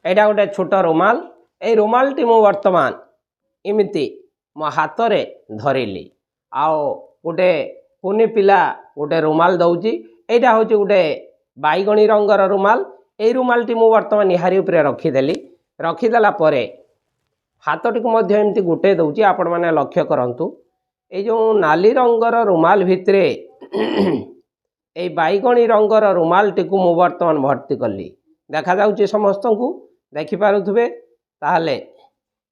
एटा गोटे छोट रुमाल ए रुमालटी मु वर्तमान इमिति मो हाथ रे धरिली आओ गोटे कुनी पिला गोटे रुमाल दौची एटा हूँ गोटे बैगणी रंगर रुमाल ए रुमालटी मु वर्तमान यारी उपरे रखीदेली रखीदेला परे हाथटी को मध्य एमती गोटे दौची आपण माने लक्ष्य करंतु ए जो नाली रंगर रुमाल भितरे ए बैगणी रंगर रुमालटी को मु वर्तमान भर्ती कली देखा जाउची समस्त को देखि पारुथबे ताहले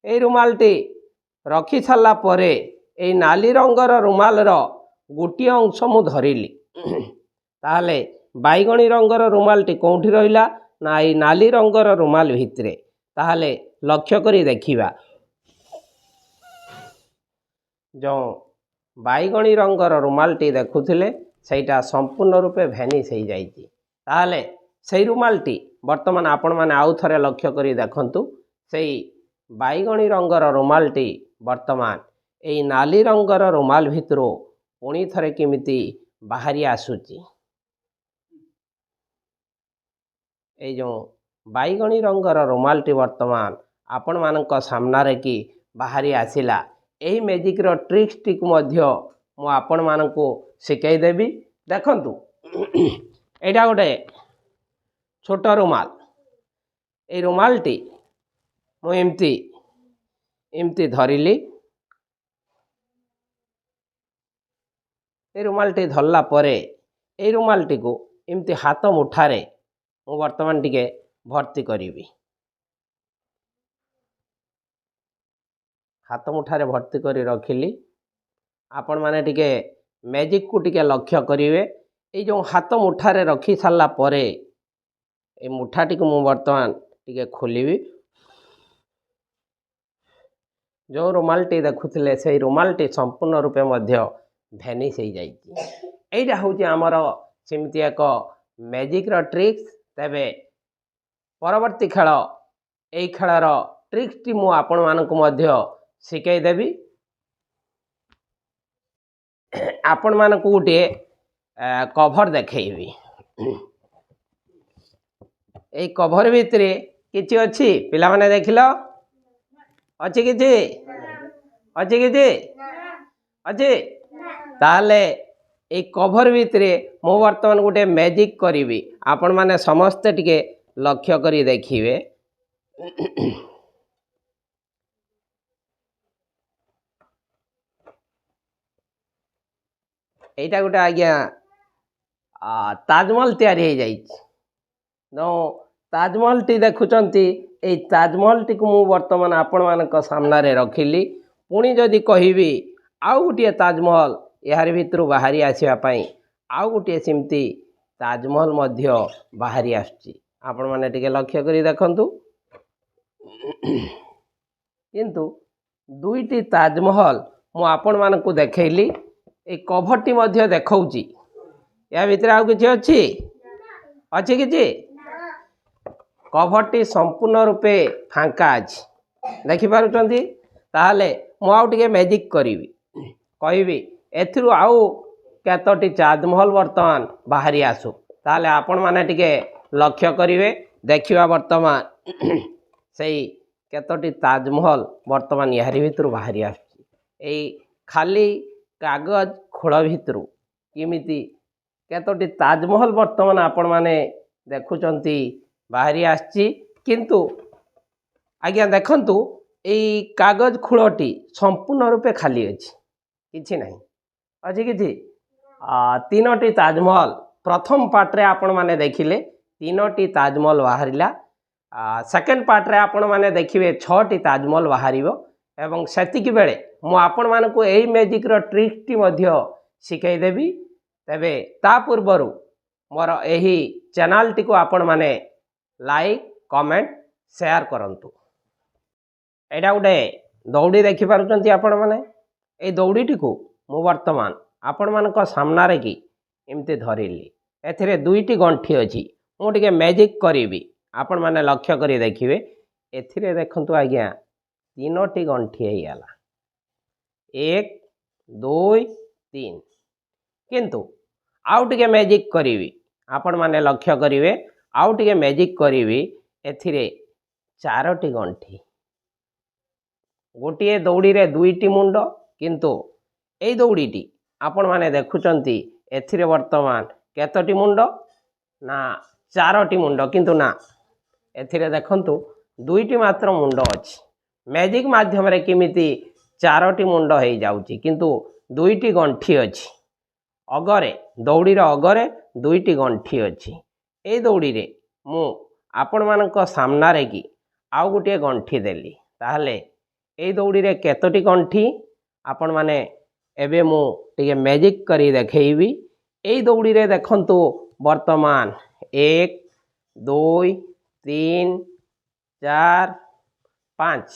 ए रुमालटी रखी सारा परे ए नाली रंगर रुमाल रो गोटे अंश मु धरिली ताहले बैगणी रंगर रुमालटी कौटी रहिला ना ए नाली रंगर रुमाल भितरे ताहले लक्ष्य करी देखिबा जो बैगणी रंगर रुमालटी देखुथिले सेटा संपूर्ण रूपे भेनिश हो जाइए ताहले से रुमालटी वर्तमान आपण माने आउ थरे लक्ष्य करी देखंतु से बैगणी रंगर रुमालटी वर्तमान ए नाली रंगर रुमाल भितरो पुणी थरे केमिति बाहरी आसुची ए जो बैगणी रंगर रुमालटी वर्तमान आपण मानक सामना कि बाहरी आसिला यही मैजिक रो ट्रिक्स टी मध्य मु आपण मानक शिखाई देवी देखंतु एटा गोटे छोट रुमाल ए रुमालटी मु एमती एमती धरिली ए रुमालटी धरला परे ए रुमालटी को एमती हाथ मुठारे मु वर्तमान टिके भर्ती करी हाथ मुठारे भर्ती करी रखिली आपण माने टिके मैजिक को टिके लक्ष्य करिवे ए जो हाथ मुठारे रखी सारा परे ए मुठाटी को मु वर्तमान टिके खोलिबी जो रुमालटी देखुथिले से रुमालटी संपूर्ण रूपे मध्य भेनिश हो जाइए एटा हूँ आमर सेमती एक मैजिक रो ट्रिक्स तेबे परवर्ती खेल यही खेलार ट्रिक्स टी मु आपण मानक मध्य शिखाई देवी आपण मानक गोटे कभर देखैबी ए कभर भितरे किछि अछि पिला माने देखिलो अछि किछि अछि किछि अछि ताले ए कभर भितरे मो वर्तमान गोटे मैजिक करी आपण माने समस्ते टिके लक्ष्य करी देखिबे एटा गोटे आज्ञा ताजमहल तैयारी हो जाइए नो ताजमहल टी देखुचंती ए ताजमहल टी को मु वर्तमान आपण मानक सामना रे रखिली पुणी जदि कहिबी आउ गोटे ताजमहल यार भितर बाहरी आसीबा पई आउ गोटे सेमती ताजमहल मध्य बाहरी आसुची आपण माने टिके लक्ष्य करी देखंतु किंतु दुईटी ताजमहल मु आपण मानक देखैली ए कभरटी मध्य देखौची या भितर आउ किछि अछि अछि किछि कभरटी संपूर्ण रूपे फांका अछि देखि पारुचंती ताहले मु आउ टिके मैजिक करिवि कहिबी एथिरु आउ केतोटी ताजमहल वर्तमान बाहरी आसु ताहले आपण माने टिके लक्ष्य करिवे देखिबा वर्तमान सेई केतोटी ताजमहल वर्तमान यारी भितर बाहरी आसुची एई खाली कागज खोल भितर किमिति केतोटी ताजमहल वर्तमान आपण माने देखुचंती बाहरी आसची किंतु आज्ञा देखंतु एई कागज खोलटी संपूर्ण रूपे खाली अछि किछि नाही अछि किछि तीनोटी ताजमहल प्रथम पार्ट रे आपण माने देखिले तीनोटी ताजमहल बाहरिला सेकेंड पार्ट रे आपण माने देखिबे 6टी ताजमहल बाहरिबो एवं सेतिकी बेले मु आपण मानकु एही मैजिक रो ट्रिक टी मध्य शिखाई देबी तेबे ता पूर्वरु मोर एही चैनल टी को आपण माने लाइक कमेंट शेयर करंतु एटा गोटे दौड़ी देखि पारुचंती आपण माने ए दौड़ी टी को मु वर्तमान आपण मानक सामना रे कि एमते धरिली एथिरे दुईटी गंठी अछि मु टिके मैजिक करिवि आपण माने लक्ष्य करी देखिबे एथिरे देखंतु आज्ञा तीनोटी गंठी हे गला 1 2 3 किंतु आउ टिके मैजिक करिवि आपण माने लक्ष्य करिवे आउ टिके मैजिक करिवि एथिरे चारोटी गंठी गोटे दौड़ी रे दुईटी मुंड किंतु ए दौड़ीटी आपण माने देखुचंती एथिरे वर्तमान केतोटी मुंड ना चारोटी मुंड किंतु ना एथिरे देखंतु दुईटी मात्र मुंड अछि मैजिक माध्यम रे किमिति चारोटी मुंड हो जाउची किंतु दुईटी गंठी अछि अगरे दौड़ी रे अगरे दुईटी गंठी अछि ए दौड़ी रे मु आपण मानक सामना रे की आउ गोटे गंठी देली ताहले ए दौड़ी रे केतोटी गंठी आपण माने एबे मु टिके मैजिक करी देखैबी ए दौड़ी रे देखंतु वर्तमान 1 2 3 4 5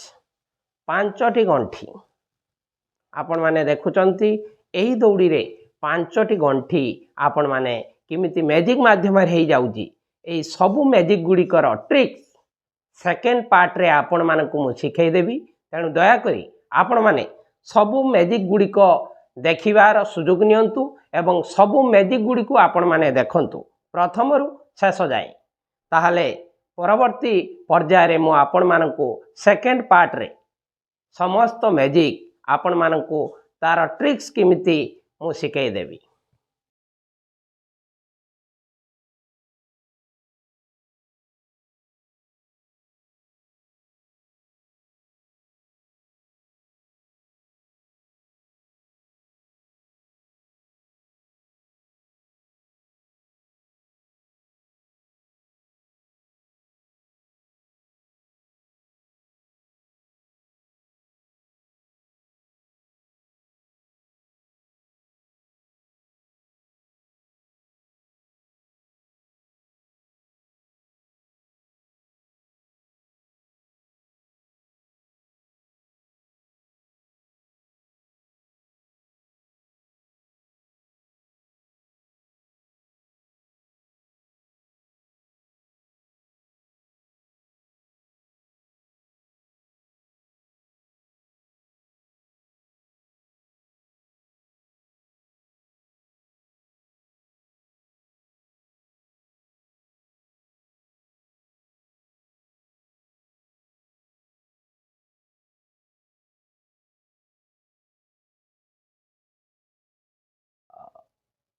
पांचटी गंठी आपण माने देखुचंती एही दौड़ी रे पांचटी गंठी आपण माने किमिति मैजिक माध्यम रे हे जाउची ए सबु मैजिक गुड़िकर ट्रिक्स सेकेंड पार्ट रे आपण मानकु मु सिखै देबी तेणु दया करी आपण माने सबु मैजिक गुड़िक देखिबार सुযোগ नियंतु एवं सबु मैजिक गुड़िक आपण माने देखंतु प्रथम रु शेष जाए ताहले परवर्ती पर्याय रे मु आपण मानकु सेकेंड पार्ट रे समस्त मैजिक आपण मानकु तार ट्रिक्स किमिति मु सिखै देबी।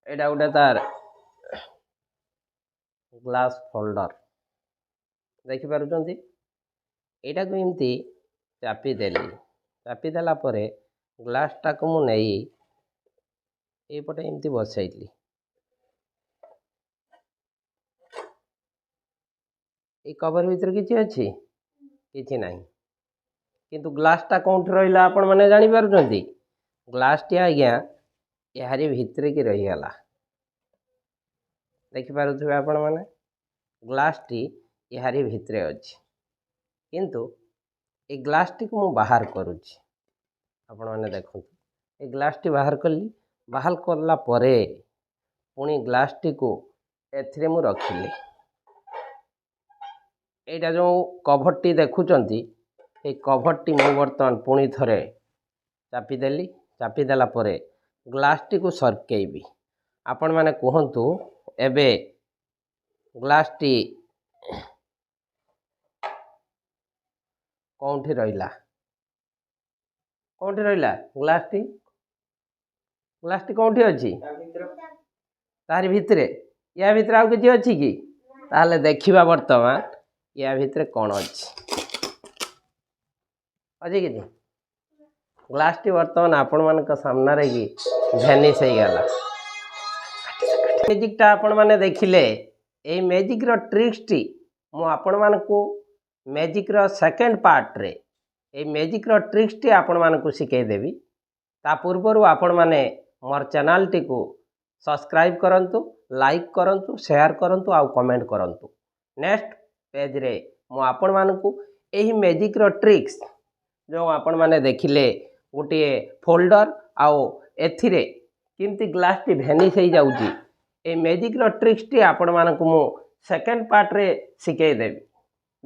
एटा गोटे तार ग्लास फोल्डर देखि पारुचंती एटा को एमती चापी देली चापी देला परे ग्लास टा को मु नेई ए पटे एमती बसैली ए कवर भीतर किछि अछि किछि नाही किंतु ग्लास टा कोंठ रहिला आपण माने जानि पारुचंती ग्लास टी आज्ञा यारी भितरे की रही गला देखि पारुथबे आपण माने ग्लास टी यारी भितरे अछि किंतु ए ग्लास टी को मु बाहर करूची आपण माने देखो ए ग्लास टी बाहर करला परे पुणी ग्लास टी को एथिरे मु रखिली एटा जो cover T देखुचंती A cover T मु वर्तमान पुणी थरे चापी देली चापी देला परे ग्लास टी को सरकेबी आपण माने कहंतु एबे ग्लास टी कोंठी रहिला ग्लास टी कोंठी अछि तारि भितरे या भितरे आउ किछि अछि कि ताहले देखिबा वर्तमान या भितरे कोन अछि कि ग्लास टी वर्तमान आपण मानक सामना रे कि भेनिस हो गला मैजिक टा आपण माने देखिले ए मैजिक रो ट्रिक्स टी मु आपण मानकु मैजिक रो सेकंड पार्ट रे ए मैजिक रो ट्रिक्स टी आपण मानकु सिखै देबी ता पूर्वरु आपण माने मोर चैनल टी को सब्सक्राइब करंतु लाइक करंतु शेयर करंतु आ कमेंट करंतु नेक्स्ट पेज रे मु आपण मानकु एही मैजिक रो ट्रिक्स जो आपण माने देखिले गोटे फोल्डर आउ एथिरे किमती ग्लास टी भेनिस हो जाउची ए मैजिक रो ट्रिक्स टी आपण मानकु मु सेकंड पार्ट रे सिखै देबी।